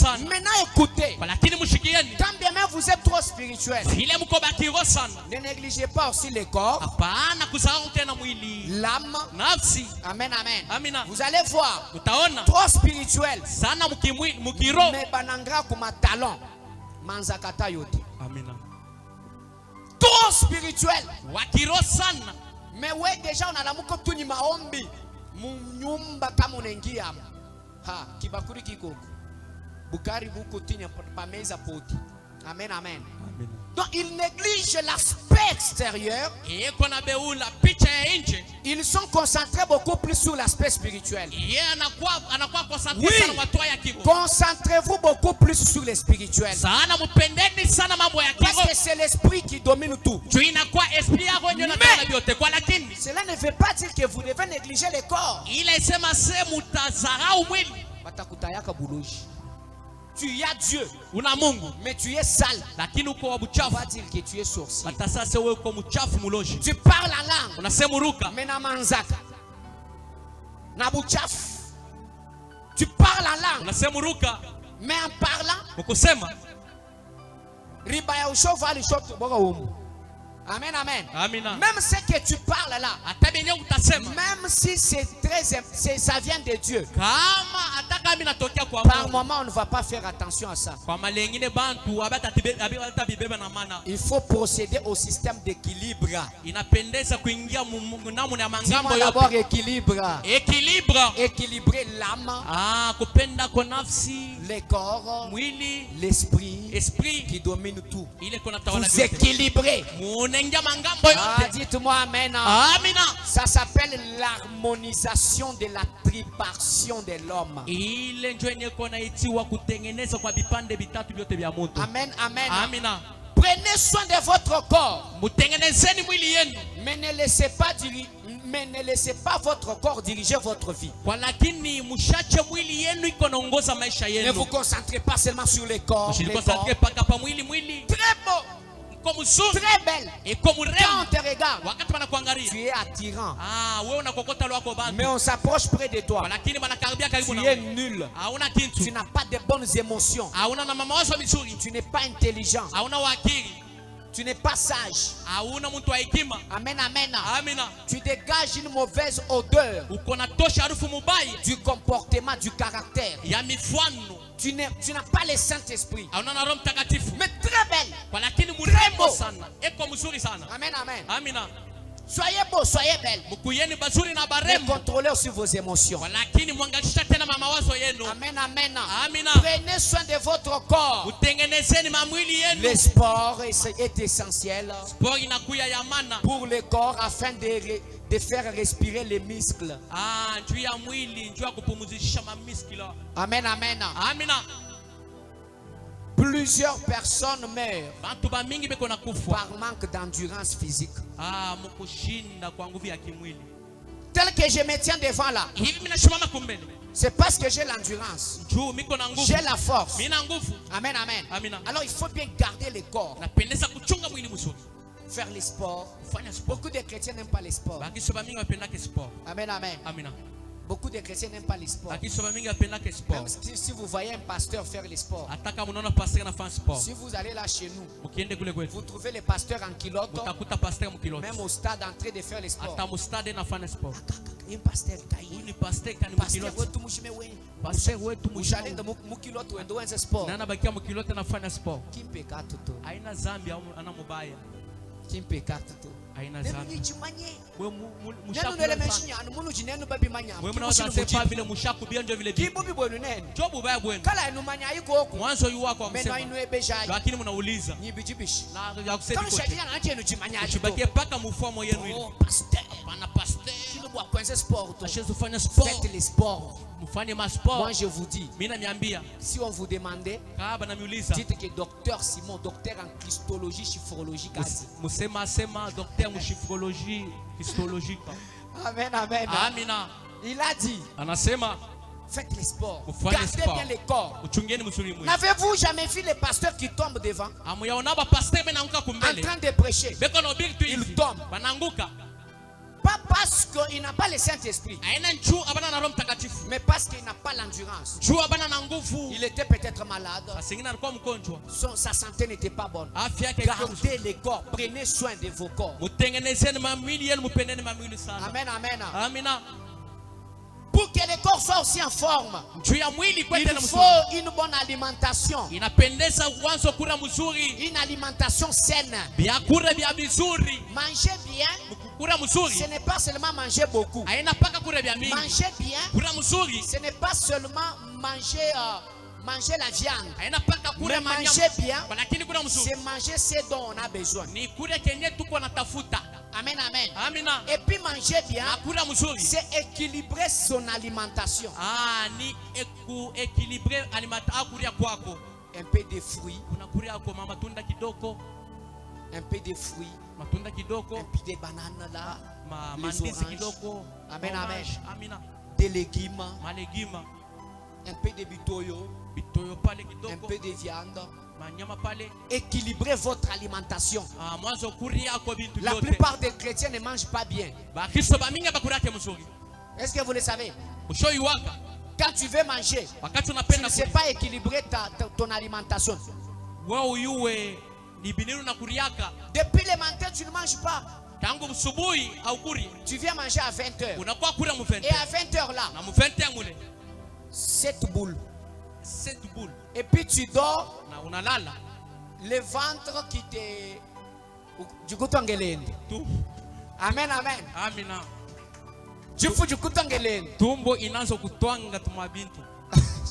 Maintenant écoutez. Quand bien même vous êtes trop spirituel, ne négligez pas aussi le corps, l'âme. Amen, amen. Vous allez voir, trop spirituel, mais banangra kuma talon, manzakata yote. Trop spirituel, mais ouais déjà on a la muko tuni maombi, munyumba kama unengia, ha kibakuri kikoko, bukari buko tinya pameza poti. Amen, amen. Donc ils négligent l'aspect extérieur. Ils sont concentrés beaucoup plus sur l'aspect spirituel. Oui, concentrez-vous beaucoup plus sur le spirituel. Parce que c'est l'esprit qui domine tout. Mais cela ne veut pas dire que vous devez négliger le corps. Tu as Dieu, mais tu es sale. On va dire que tu es sorcier. Tu parles la langue, mais na manzaka, na buchaf. Tu parles la langue, mais en parlant, riba ya usho vali shot boga womu. Amen, amen. Même ce que tu parles là, même si c'est ça vient de Dieu, par moment on ne va pas faire attention à ça. Il faut procéder au système d'équilibre. Dis-moi d'abord équilibre. Équilibrer l'âme, le corps, l'esprit qui domine tout. Vous équilibrez. Dites-moi amen. Ça s'appelle l'harmonisation de la tripartition de l'homme. Amen, amen. Prenez soin de votre corps, mais ne laissez pas votre corps diriger votre vie. Ne vous concentrez pas seulement sur le corps. Très beau, très belle. Quand on te regarde, tu es attirant. Mais on s'approche près de toi, tu es nul. Tu n'as pas de bonnes émotions. Tu n'es pas intelligent. Tu n'es pas sage. Amen, amen. Tu dégages une mauvaise odeur du comportement, du caractère. Tu n'as pas le Saint-Esprit. Mais très belle. Très beau. Amen, amen. Soyez beau, soyez belle. Mais contrôlez aussi vos émotions. Amen, amen. Prenez soin de votre corps. Le sport est essentiel pour le corps afin de faire respirer les muscles. Amen, amen. Plusieurs personnes meurent par manque d'endurance physique. Tel que je me tiens devant là, c'est parce que j'ai l'endurance, j'ai la force. Amen, amen. Alors il faut bien garder le corps, faire les sports. Beaucoup de chrétiens n'aiment pas les sports. Amen, amen. Beaucoup de chrétiens n'aiment pas les sports. Même si vous voyez un pasteur faire les sports, si vous allez là chez nous, vous trouvez les pasteurs en culotte, même au stade en train de faire les sports. Un pasteur faites les sports. Moi je vous dis, si on vous demandait, dites que docteur Simon, docteur en christologie, chiffrologie, amen, amen. Il a dit, faites les sports, gardez bien les corps. N'avez-vous jamais vu les pasteurs qui tombent devant en train de prêcher? Ils tombent. Pas parce qu'il n'a pas le Saint-Esprit, mais parce qu'il n'a pas l'endurance. Il était peut-être malade. Sa santé n'était pas bonne. Gardez les corps, prenez soin de vos corps. Amen, amen. Pour que le corps soit aussi en forme, il faut une bonne alimentation. Une alimentation saine. Manger bien, ce n'est pas seulement manger beaucoup. Manger bien, ce n'est pas seulement manger la viande. Mais manger bien, c'est manger ce dont on a besoin. Amen, amen. Et puis manger bien, c'est équilibrer son alimentation. Un peu de fruits, un peu de fruits, un peu de bananes là, les oranges. Amen, amen. Des légumes, un peu de bitoyo, un peu de viande. Équilibrez votre alimentation. La plupart des chrétiens ne mangent pas bien. Est-ce que vous le savez? Quand tu veux manger, tu ne sais pas équilibrer ton alimentation. Depuis le matin, tu ne manges pas. Tu viens manger à 20h. Et à 20h là, 7 boules. Et puis tu dors. Le ventre qui te... Du coup, amen, amen. Amina. Du coup, tumbo inaanza kutwanga tumabintu.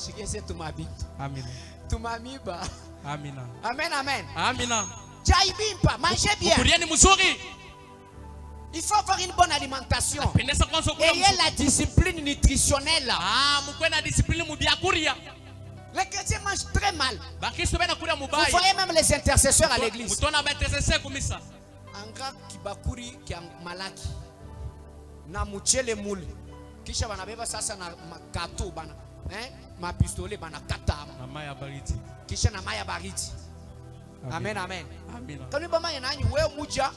Shigese tumabintu. Amina. Tumamiba. Amina. Amen, amen. Amina. Jaibimpa, mangez bien. Il faut avoir une bonne alimentation. Ayez la discipline nutritionnelle. Les chrétiens mangent très mal. Vous voyez même les intercesseurs à l'église. Anga kibakuri kia malaki. Na muchele muli. Kisha banabeba sasa na makato bana. Ma pistolet bana kata. Na maya bariti. Kisha na maya bariti. Amen, amen. Amen. Kani bama yanani wewe muja.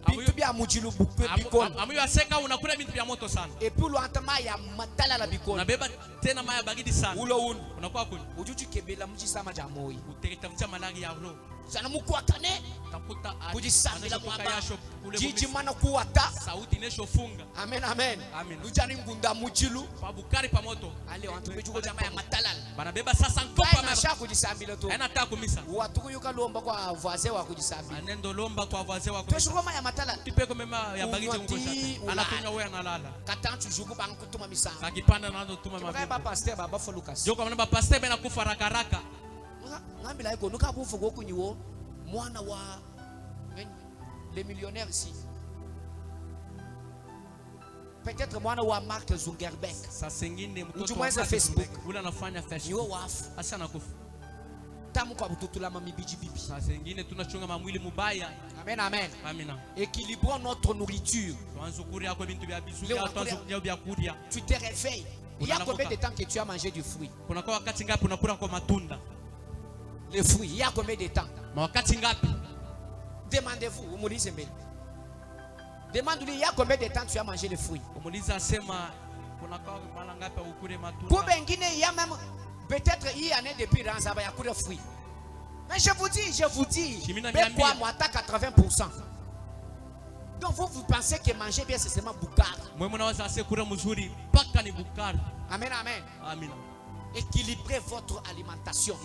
Bintu bya mujilu bukwe bikono. Amu yasenga unakula bintu bya moto sana. Et puis l'antama ya matala la bikono. Nabeba tena maya bagidi sana. Ulo unu. Unakuwa kuni. Ujuju kebela mujisama jamoi. Utekitafuta malagi ya ulo. Sana mukuatane. Taputa kujisambila mwaba. Jiji mana kuata. Sauti nesho funga. Amen, amen. Amen. Ujani ngunda mujilu. Pabukari pa moto. Ale wantu bejuko jama ya matala. Banabeba sasa nkopa mama. Nasha kujisambila tu. Ena ta kumisa. Watu yuka lomba kwa voisin wa kujisambila. Anendo lomba kwa voisin wa kujisambila. Kesho ya matala. Tipeko mema ya bagiti ngosha. Anakunya wewe analala. Katantu jugu bankutuma misanga. Akipanda nazo tuma mabibi. Baba pasteur baba fo Lucas. Joko mwana pasteur bena kufa rakaraka. Ngambila iko nuka bufu gokunyiwo mwana wa les millionnaires ici. Peut-être mwana wa Mark Zuckerberg. Sa sengine mtoto wa Facebook. Ula nafanya Facebook. Niwo wafu. Asa nakufa. Tamu kwa bututula mami biji bibi. Sa sengine tunachunga mamwili mubaya. Amen, amen. Amina. Équilibrons notre nourriture. Tu te réveilles. Il y a combien de temps que tu as mangé du fruit? Le fruit, il y a combien de temps? Demandez-vous, demandez-lui, il y a combien de temps tu as mangé le fruit? Pour Benguine, il y a même peut-être il y a année depuis Ranzaba, il y a combien de fruits? Mais je vous dis, quoi, moi, t'as 80%. Donc vous pensez que manger bien c'est seulement boucard. Amen, amen. Amen. Équilibrez votre alimentation.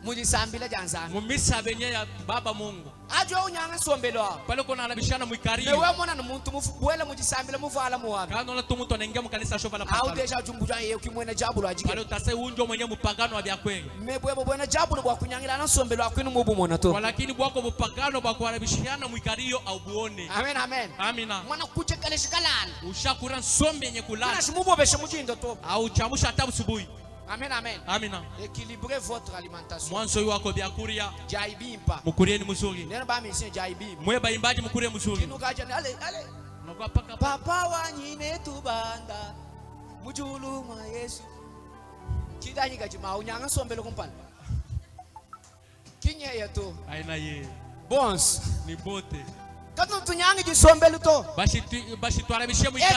Mujisambila janzana. Mumisa benye ya baba Mungu. Ajo unyanga sombelo. Pale kuna anabishana mwikario. Wewe mwana na muntu mufuwele mujisambila muvala muwana. Kana na tumuto anaingia mkanisa shofa la papa. Au deja jumbuja yeye ukimwena jabulo ajike. Pale utase unjo mwenye mupagano wa byakweli. Mebwebo bwana jabulo bwa kunyangira na sombelo akwinu mubu mona to. Walakini bwako mupagano bwa kuarabishana mwikario au buone. Amen, amen. Amina. Mwana kuche kale shikalala. Ushakura sombe yenye kulala. Kana shimubo beshe mujindo to. Au chamusha tabu subuhi. Amen, amen. Amina. Équilibrez votre alimentation. Mwanzo wako byakuria. Jaibimpa. Mukurieni muzuri. Neno ba mission jaibimpa. Mwe baimbaji mukurie muzuri. Kinukaje ale. Papa wanyine tubanda. Mujulu ma Yesu. Kidani gajima unyanga sombele kumpala. Kinye yato. Aina ye. Bons. Ni bote. Quand tu nyangi du sombele to.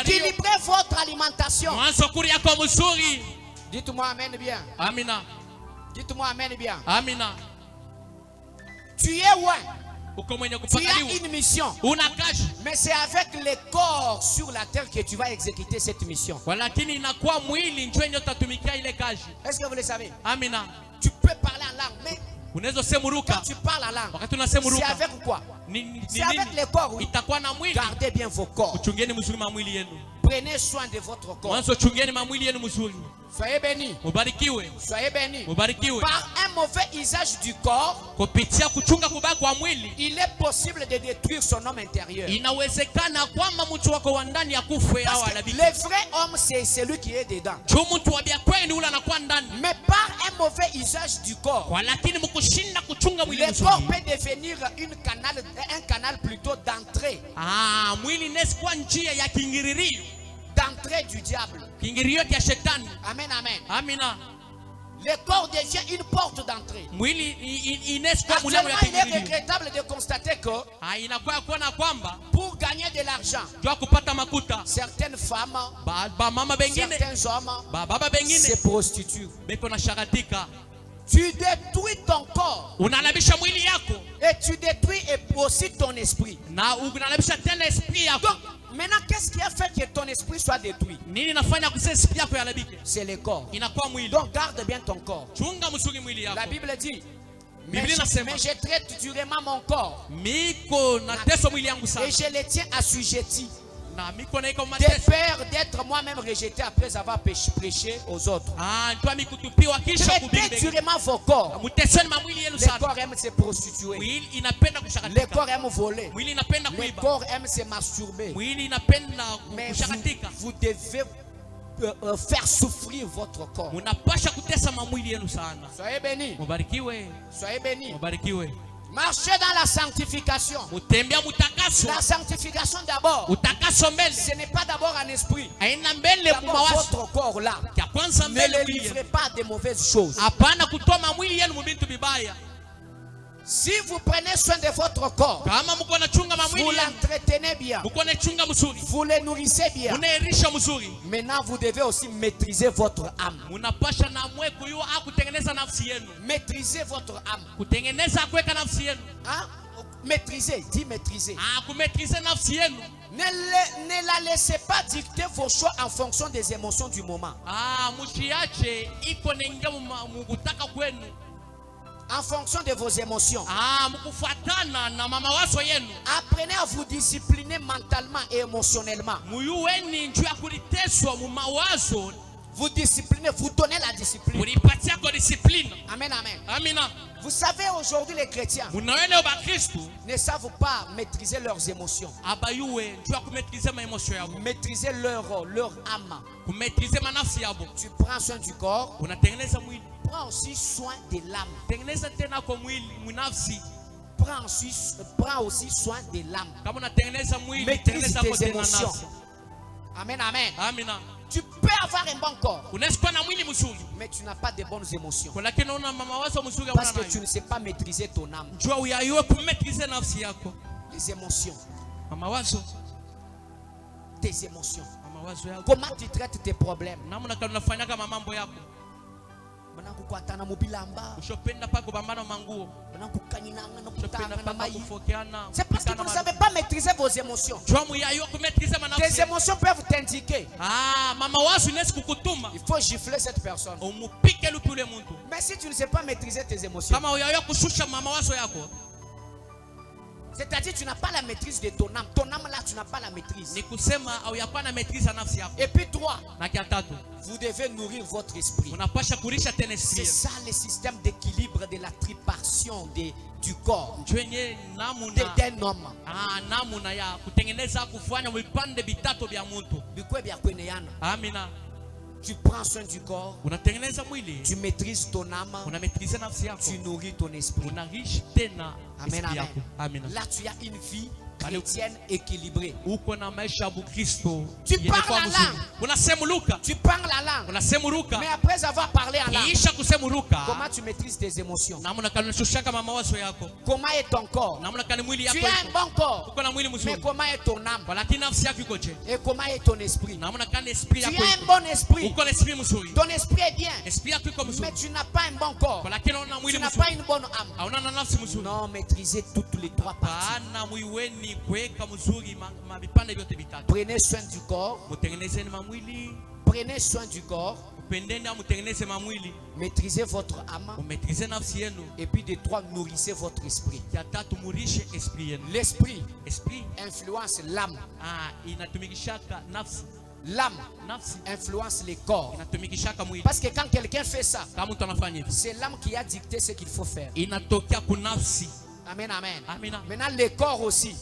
Équilibrez votre alimentation. Dites-moi amen bien. Amina. Dites-moi amen bien. Amina. Tu es loin. Tu as une mission. Mais c'est avec le corps sur la terre que tu vas exécuter cette mission. Est-ce que vous le savez? Amina. Tu peux parler en langue, mais quand tu parles en langue, c'est avec quoi? C'est avec le corps. Oui. Gardez bien vos corps. Prenez soin de votre corps. Soyez bénis. Soyez bénis. Par un mauvais usage du corps, il est possible de détruire son homme intérieur. Parce que le vrai homme, c'est celui qui est dedans. Mais par un mauvais usage du corps, le corps peut devenir un canal plutôt d'entrée. D'entrée du diable. Amen, amen. Amina. Le corps devient une porte d'entrée. Actuellement, il est regrettable de constater que pour gagner de l'argent, certaines femmes, certains hommes se prostituent. Tu détruis ton corps et tu détruis aussi ton esprit. Donc, maintenant, qu'est-ce qui a fait que ton esprit soit détruit? C'est le corps. Donc, garde bien ton corps. La Bible dit, mais je traite durement mon corps et je le tiens assujetti, de peur d'être moi-même rejeté après avoir prêché aux autres. Traitez durement vos corps. Le corps aime se prostituer. Le corps aime voler. Le corps aime se masturber. Mais vous devez faire souffrir votre corps. Soyez bénis. Soyez bénis. Marchez dans la sanctification. La sanctification d'abord. Ce n'est pas d'abord un esprit. D'abord votre corps là. Ne le livrez pas de mauvaises choses. Si vous prenez soin de votre corps, vous l'entretenez bien, vous le nourrissez bien. Maintenant, vous devez aussi maîtriser votre âme. Maîtriser votre âme. Hein? Maîtriser, dis maîtriser. Ne la laissez pas dicter vos choix en fonction des émotions du moment. En fonction de vos émotions. Apprenez à vous discipliner mentalement et émotionnellement. Vous disciplinez, vous donnez la discipline. Amen, amen. Vous savez, aujourd'hui, les chrétiens ne savent pas maîtriser leurs émotions. Maîtriser leur âme. Tu prends soin du corps. Prends aussi soin de l'âme. Prends aussi soin de l'âme. Maîtrise tes émotions. Amen, amen. Tu peux avoir un bon corps, mais tu n'as pas de bonnes émotions. Parce que tu ne sais pas maîtriser ton âme. Les émotions. Tes émotions. Comment tu traites tes problèmes? C'est parce que vous ne savez pas maîtriser vos émotions. Tes émotions peuvent t'indiquer. Il faut gifler cette personne. Mais si tu ne sais pas maîtriser tes émotions, c'est-à-dire tu n'as pas la maîtrise de ton âme. Ton âme là, tu n'as pas la maîtrise. Et puis toi, vous devez nourrir votre esprit. C'est ça le système d'équilibre de la tripartition du corps d'un homme. Tu prends soin du corps, tu maîtrises ton âme, tu nourris ton esprit. Amen, amen. Là, tu as une vie chrétienne équilibrée. Tu parles la langue. Tu parles la langue. Mais après avoir parlé en langue, comment tu maîtrises tes émotions? Comment est ton corps? Tu as un bon corps. Mais comment est ton âme? Et comment est ton esprit? Tu as un bon esprit. Ton esprit est bien. Mais tu n'as pas un bon corps. Tu n'as pas une bonne âme. Non, maîtrisez toutes les trois parties. Prenez soin du corps. Prenez soin du corps. Maîtrisez votre âme. Et puis de trois, nourrissez votre esprit. L'esprit influence l'âme. L'âme influence les corps. Parce que quand quelqu'un fait ça, c'est l'âme qui a dicté ce qu'il faut faire. Amen, amen. Maintenant, le corps aussi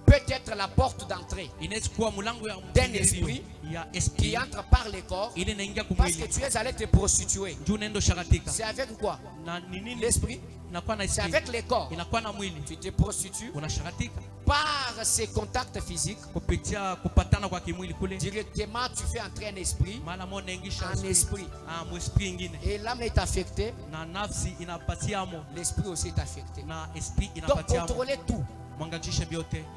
peut être la porte d'entrée d'un esprit qui entre par le corps. Parce que tu es allé te prostituer. C'est avec quoi? L'esprit. C'est avec le corps. Tu te prostitues par ces contacts physiques. Directement, tu fais entrer un esprit. Un esprit. Et l'âme est affectée. L'esprit aussi est affecté. Donc, contrôlez tout.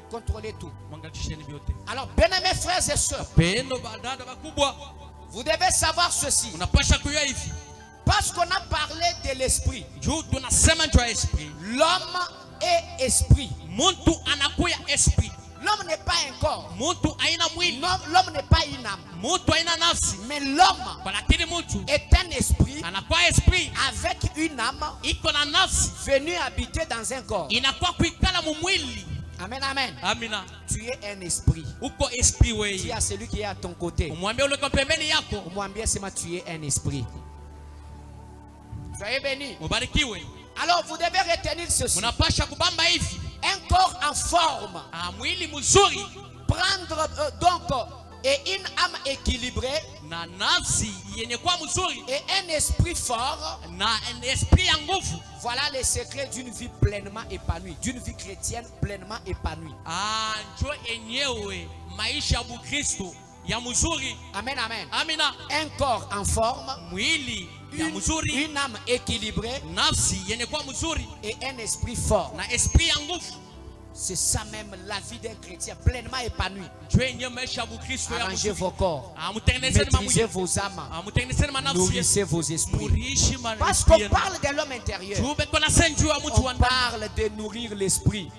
Contrôlez tout. Alors, bien-aimés frères et sœurs, vous devez savoir ceci. Parce qu'on a parlé de l'esprit. L'homme est esprit. L'homme n'est pas un corps. L'homme n'est pas une âme. Mais l'homme est un esprit avec une âme venue habiter dans un corps. Amen, amen. Tu es un esprit. Dis à celui qui est à ton côté. Tu es un esprit. Soyez bénis. Alors vous devez retenir ceci. Un corps en forme. Prendre donc et une âme équilibrée. Et un esprit fort. Voilà les secrets d'une vie pleinement épanouie. D'une vie chrétienne pleinement épanouie. Amen, amen. Un corps en forme. Une âme équilibrée. Et un esprit fort. C'est ça même la vie d'un chrétien pleinement épanoui. Arrangez vos corps. Maîtrisez vos âmes. Nourrissez vos esprits. Parce qu'on parle de l'homme intérieur. On parle de nourrir l'esprit.